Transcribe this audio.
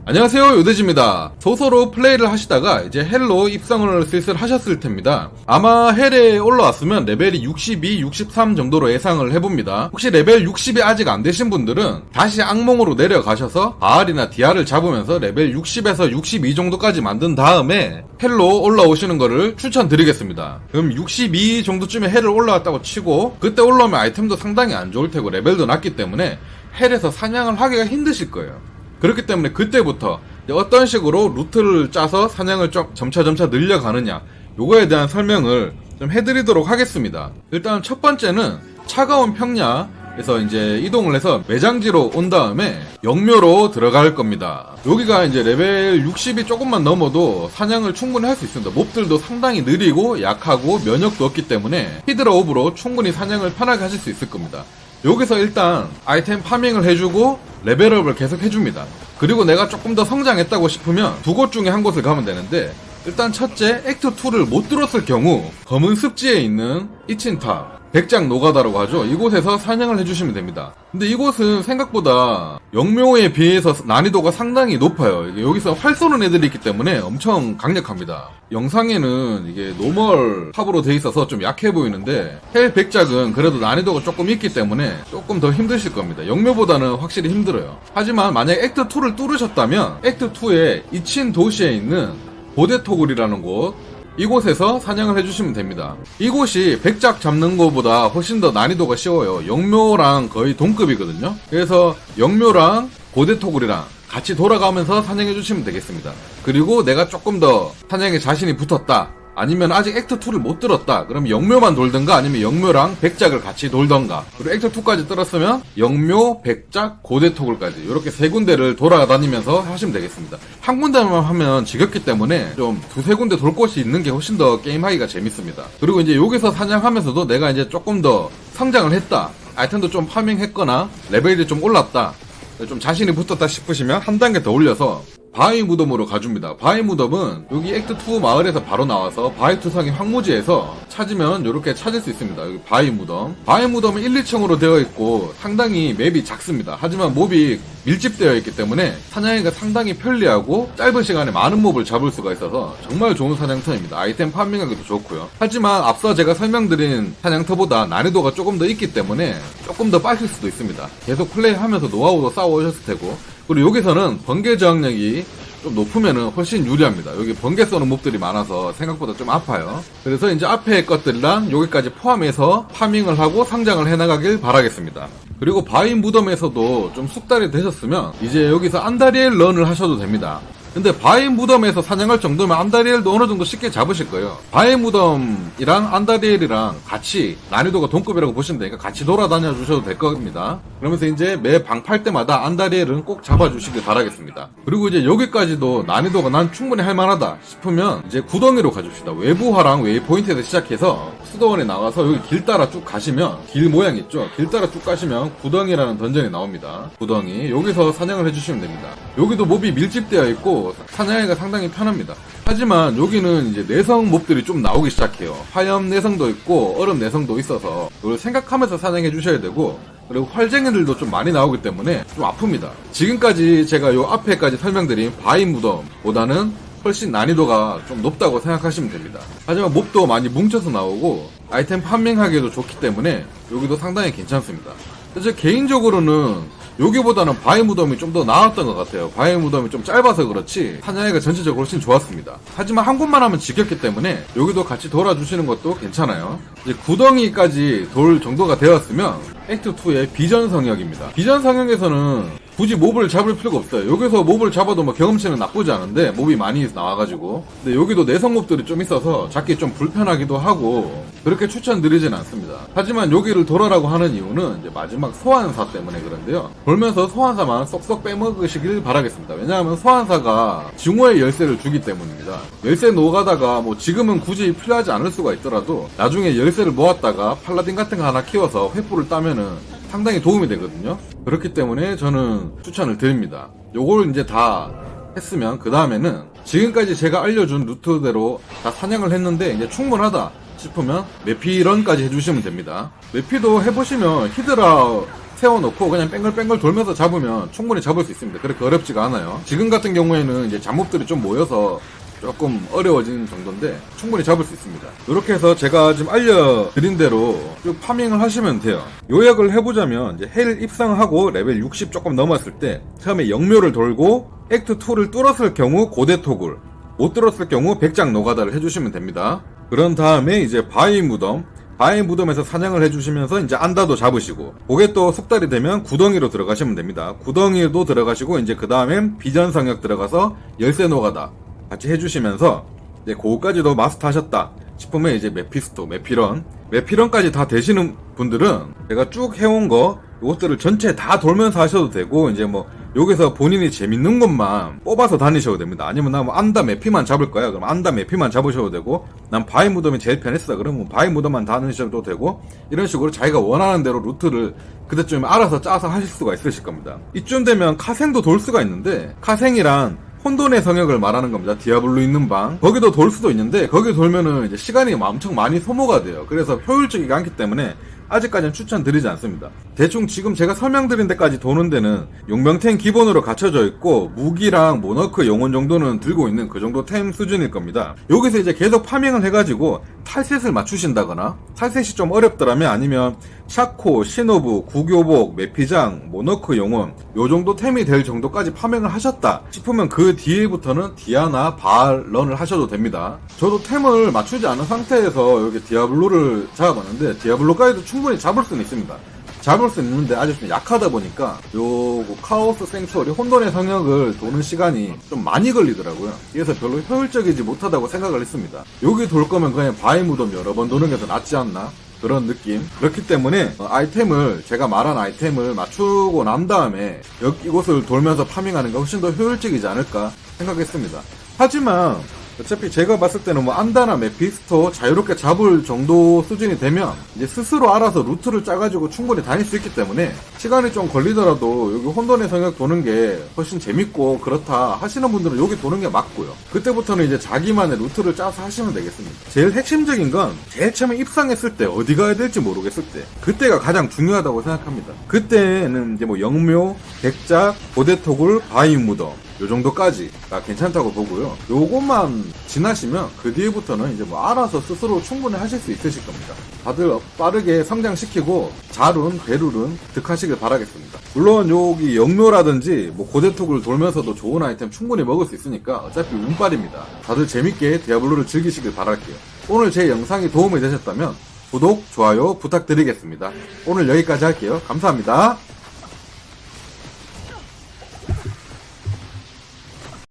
안녕하세요, 요대지입니다. 소소로 플레이를 하시다가 이제 헬로 입성을 슬슬 하셨을 텐입니다. 아마 헬에 올라왔으면 레벨이 62, 63 정도로 예상을 해봅니다. 혹시 레벨 60이 아직 안 되신 분들은 다시 악몽으로 내려가셔서 바알이나 디아를 잡으면서 레벨 60에서 62 정도까지 만든 다음에 헬로 올라오시는 거를 추천드리겠습니다. 그럼 62 정도쯤에 헬을 올라왔다고 치고 그때 올라오면 아이템도 상당히 안 좋을 테고 레벨도 낮기 때문에 헬에서 사냥을 하기가 힘드실 거예요. 그렇기 때문에 그때부터 어떤 식으로 루트를 짜서 사냥을 점차 늘려가느냐, 요거에 대한 설명을 좀 해드리도록 하겠습니다. 일단 첫 번째는 차가운 평야에서 이제 이동을 해서 매장지로 온 다음에 영묘로 들어갈 겁니다. 여기가 이제 레벨 60이 조금만 넘어도 사냥을 충분히 할 수 있습니다. 몹들도 상당히 느리고 약하고 면역도 없기 때문에 히드라 오브로 충분히 사냥을 편하게 하실 수 있을 겁니다. 여기서 일단 아이템 파밍을 해주고 레벨업을 계속 해줍니다. 그리고 내가 조금 더 성장했다고 싶으면 두 곳 중에 한 곳을 가면 되는데, 일단 첫째 액트 2를 못 들었을 경우 검은 습지에 있는 이친타 백작 노가다라고 하죠. 이곳에서 사냥을 해주시면 됩니다. 근데 이곳은 생각보다 영묘에 비해서 난이도가 상당히 높아요. 여기서 활 쏘는 애들이 있기 때문에 엄청 강력합니다. 영상에는 이게 노멀 탑으로 돼 있어서 좀 약해 보이는데 헬 백작은 그래도 난이도가 조금 있기 때문에 조금 더 힘드실 겁니다. 영묘보다는 확실히 힘들어요. 하지만 만약에 액트 2를 뚫으셨다면 액트 2의 이친 도시에 있는 보데토굴이라는 곳, 이곳에서 사냥을 해주시면 됩니다. 이곳이 백작 잡는 것보다 훨씬 더 난이도가 쉬워요. 영묘랑 거의 동급이거든요. 그래서 영묘랑 고대토굴이랑 같이 돌아가면서 사냥해주시면 되겠습니다. 그리고 내가 조금 더 사냥에 자신이 붙었다, 아니면 아직 액트 2를 못 들었다, 그럼 영묘만 돌든가 아니면 영묘랑 백작을 같이 돌던가, 그리고 액트 2까지 들었으면 영묘, 백작, 고대토굴까지 이렇게 세 군데를 돌아다니면서 하시면 되겠습니다. 한 군데만 하면 지겹기 때문에 좀 두세 군데 돌 곳이 있는 게 훨씬 더 게임하기가 재밌습니다. 그리고 이제 여기서 사냥하면서도 내가 이제 조금 더 성장을 했다, 아이템도 좀 파밍했거나 레벨이 좀 올랐다, 좀 자신이 붙었다 싶으시면 한 단계 더 올려서 바위 무덤으로 가줍니다. 바위 무덤은 여기 액트 2 마을에서 바로 나와서 바위 투성이 황무지에서 찾으면 이렇게 찾을 수 있습니다. 여기 바위 무덤. 바위 무덤은 1, 2층으로 되어 있고 상당히 맵이 작습니다. 하지만 몹이 밀집되어 있기 때문에 사냥하기가 상당히 편리하고 짧은 시간에 많은 몹을 잡을 수가 있어서 정말 좋은 사냥터입니다. 아이템 파밍하기도 좋고요. 하지만 앞서 제가 설명드린 사냥터보다 난이도가 조금 더 있기 때문에 조금 더 빠질 수도 있습니다. 계속 플레이하면서 노하우도 쌓아오셨을 테고, 그리고 여기서는 번개 저항력이 좀 높으면은 훨씬 유리합니다. 여기 번개 쏘는 몹들이 많아서 생각보다 좀 아파요. 그래서 이제 앞에 것들이랑 여기까지 포함해서 파밍을 하고 성장을 해나가길 바라겠습니다. 그리고 바위 무덤에서도 좀 숙달이 되셨으면 이제 여기서 안다리엘 런을 하셔도 됩니다. 근데 바위 무덤에서 사냥할 정도면 안다리엘도 어느 정도 쉽게 잡으실 거예요. 바위 무덤이랑 안다리엘이랑 같이 난이도가 동급이라고 보시면 되니까 같이 돌아다녀 주셔도 될 겁니다. 그러면서 이제 매 방 팔 때마다 안다리엘은 꼭 잡아주시길 바라겠습니다. 그리고 이제 여기까지도 난이도가 난 충분히 할만하다 싶으면 이제 구덩이로 가줍시다. 외부화랑 웨이포인트에서 시작해서 수도원에 나와서 여기 길 따라 쭉 가시면, 길 모양 있죠? 길 따라 쭉 가시면 구덩이라는 던전이 나옵니다. 구덩이. 여기서 사냥을 해주시면 됩니다. 여기도 몹이 밀집되어 있고 사냥하기가 상당히 편합니다. 하지만 여기는 이제 내성 몹들이 좀 나오기 시작해요. 화염 내성도 있고 얼음 내성도 있어서 이걸 생각하면서 사냥해 주셔야 되고, 그리고 활쟁이들도 좀 많이 나오기 때문에 좀 아픕니다. 지금까지 제가 요 앞에까지 설명드린 바위 무덤보다는 훨씬 난이도가 좀 높다고 생각하시면 됩니다. 하지만 몹도 많이 뭉쳐서 나오고 아이템 파밍하기에도 좋기 때문에 여기도 상당히 괜찮습니다. 그래서 개인적으로는 여기보다는 바위 무덤이 좀 더 나았던 것 같아요. 바위 무덤이 좀 짧아서 그렇지 사냥하기가 전체적으로 훨씬 좋았습니다. 하지만 한 곳만 하면 지겹기 때문에 여기도 같이 돌아주시는 것도 괜찮아요. 이제 구덩이까지 돌 정도가 되었으면 액트 2의 비전 성역입니다. 비전 성역에서는 굳이 몹을 잡을 필요가 없어요. 여기서 몹을 잡아도 뭐 경험치는 나쁘지 않은데 몹이 많이 나와가지고, 근데 여기도 내성 몹들이 좀 있어서 잡기 좀 불편하기도 하고 그렇게 추천드리진 않습니다. 하지만 여기를 돌아라고 하는 이유는 이제 마지막 소환사 때문에 그런데요, 돌면서 소환사만 쏙쏙 빼먹으시길 바라겠습니다. 왜냐하면 소환사가 증오의 열쇠를 주기 때문입니다. 열쇠 노가다가 뭐 지금은 굳이 필요하지 않을 수가 있더라도 나중에 열쇠를 모았다가 팔라딘 같은 거 하나 키워서 횃불을 따면은 상당히 도움이 되거든요. 그렇기 때문에 저는 추천을 드립니다. 요걸 이제 다 했으면 그 다음에는 지금까지 제가 알려준 루트대로 다 사냥을 했는데 이제 충분하다 싶으면 메피런까지 해주시면 됩니다. 메피도 해보시면 히드라 세워놓고 그냥 뺑글뺑글 돌면서 잡으면 충분히 잡을 수 있습니다. 그렇게 어렵지가 않아요. 지금 같은 경우에는 이제 잡몹들이 좀 모여서 조금 어려워지는 정도인데 충분히 잡을 수 있습니다. 이렇게 해서 제가 지금 알려드린 대로 쭉 파밍을 하시면 돼요. 요약을 해보자면 이제 헬 입상하고 레벨 60 조금 넘었을 때 처음에 영묘를 돌고 액트 2를 뚫었을 경우 고대 토굴, 못 뚫었을 경우 백작 노가다를 해주시면 됩니다. 그런 다음에 이제 바위 무덤에서 사냥을 해주시면서 이제 안다도 잡으시고, 그게 또 숙달이 되면 구덩이로 들어가시면 됩니다. 구덩이도 들어가시고 이제 그 다음엔 비전 성역 들어가서 열쇠 노가다 같이 해주시면서 이제 그거까지도 마스터하셨다 싶으면 이제 메피스토, 메피런까지 다 되시는 분들은 제가 쭉 해온 거 이것들을 전체 다 돌면서 하셔도 되고, 이제 뭐 여기서 본인이 재밌는 것만 뽑아서 다니셔도 됩니다. 아니면 나 뭐 안다 메피만 잡을 거야 그럼 안다 메피만 잡으셔도 되고, 난 바위 무덤이 제일 편했어 그러면 바위 무덤만 다니셔도 되고, 이런 식으로 자기가 원하는 대로 루트를 그때쯤에 알아서 짜서 하실 수가 있으실 겁니다. 이쯤 되면 카생도 돌 수가 있는데, 카생이란 혼돈의 성역을 말하는 겁니다. 디아블로 있는 방. 거기도 돌 수도 있는데, 거기 돌면은 이제 시간이 엄청 많이 소모가 돼요. 그래서 효율적이지 않기 때문에 아직까지는 추천드리지 않습니다. 대충 지금 제가 설명드린 데까지 도는 데는 용병템 기본으로 갖춰져 있고, 무기랑 모너크 영혼 정도는 들고 있는 그 정도 템 수준일 겁니다. 여기서 이제 계속 파밍을 해가지고 탈셋을 맞추신다거나, 탈셋이 좀 어렵더라면 아니면 샤코, 시노부, 구교복, 메피장, 모너크 영혼 요 정도 템이 될 정도까지 파밍을 하셨다 싶으면 그 뒤에부터는 디아나, 바알런을 하셔도 됩니다. 저도 템을 맞추지 않은 상태에서 여기 디아블로를 잡아봤는데, 디아블로까지도 충분히 잡을 수는 있습니다. 잡을 수 있는데 아직 좀 약하다 보니까 요 카오스 생츄어리 혼돈의 성역을 도는 시간이 좀 많이 걸리더라고요. 그래서 별로 효율적이지 못하다고 생각을 했습니다. 여기 돌 거면 그냥 바위 무덤 여러 번 도는 게 더 낫지 않나? 그런 느낌. 그렇기 때문에 아이템을, 제가 말한 아이템을 맞추고 난 다음에 이곳을 돌면서 파밍하는 게 훨씬 더 효율적이지 않을까 생각했습니다. 하지만 어차피 제가 봤을 때는 뭐 안다나 메피스토 자유롭게 잡을 정도 수준이 되면 이제 스스로 알아서 루트를 짜가지고 충분히 다닐 수 있기 때문에 시간이 좀 걸리더라도 여기 혼돈의 성역 도는 게 훨씬 재밌고 그렇다 하시는 분들은 여기 도는 게 맞고요. 그때부터는 이제 자기만의 루트를 짜서 하시면 되겠습니다. 제일 핵심적인 건 제일 처음에 입상했을 때 어디 가야 될지 모르겠을 때, 그때가 가장 중요하다고 생각합니다. 그때는 이제 뭐 영묘, 백작, 고대토굴, 바위 무덤 요 정도까지가 괜찮다고 보고요. 요것만 지나시면 그 뒤부터는 이제 뭐 알아서 스스로 충분히 하실 수 있으실 겁니다. 다들 빠르게 성장시키고 자룬, 배룰은 득하시길 바라겠습니다. 물론 여기 영묘라든지 뭐 고대톡을 돌면서도 좋은 아이템 충분히 먹을 수 있으니까 어차피 운빨입니다. 다들 재밌게 디아블로를 즐기시길 바랄게요. 오늘 제 영상이 도움이 되셨다면 구독, 좋아요 부탁드리겠습니다. 오늘 여기까지 할게요. 감사합니다.